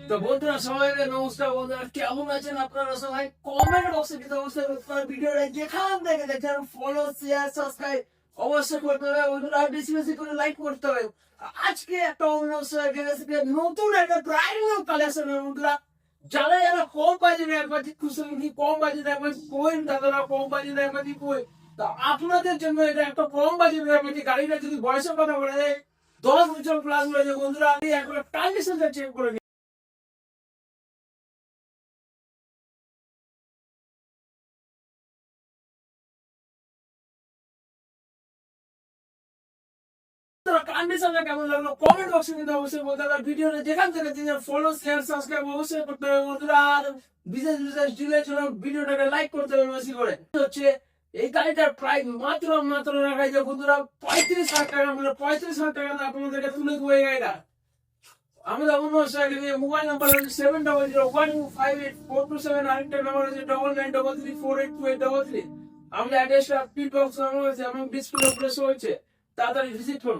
তো বন্ধুরা সবাইকে নমস্কার। বন্ধুরা কেমন আছেন আপনারা সবাই? কমেন্ট বক্সে কিন্তু অবশ্যই আপনার ভিডিওটা যেখান থেকে দেখেন ফলো শেয়ার সাবস্ক্রাইব অবশ্যই করতে হবে বন্ধুরা, আর বেশি বেশি করে লাইক করতে হবে। আজকে একটা অন্য নতুন একটা ব্রাইডাল কালেকশন বন্ধুরা, যারা যারা কম বাজেটে একবার খুশি কম বাজেটে একবার কোয়েন দাদারা কম বাজেটে একবার কোয়েন, তা আপনাদের জন্য এটা একটা কম বাজেটের একবার গাড়িটা যদি বয়সের কথা বলে দেয় 10 বছর প্লাস বলেছে বন্ধুরা, আমি একবার কন্ডিশনটা চেক করে কন্ডিশনটা কেমন লাগলো কমেন্ট বক্সে কিন্তু অবশ্যই বলতে হবে। ভিডিওটা যেখান থেকে ফলো শেয়ার সাবস্ক্রাইব অবশ্যই করতে হবে বন্ধুরা, আর বিশেষ বিশেষ ডিলের জন্য ভিডিওটাকে লাইক করতে হবে বেশি করে। হচ্ছে এই গাড়িটার প্রাইস মাত্র মাত্র রাখা যায় বন্ধুরা 35,000 টাকা। আমরা 35,000 টাকা আপনাদেরকে তুলে দেবো এই গাড়িটা। আমাদের অন্য মোবাইল নাম্বার হচ্ছে 7001258427, আরেকটা নাম্বার হচ্ছে 9933482833। আমাদের অ্যাড্রেসটা পিন বক্স নাম্বার হচ্ছে এবং ডিসপ্লে উপরে শো হচ্ছে, তাড়াতাড়ি ভিজিট করুন।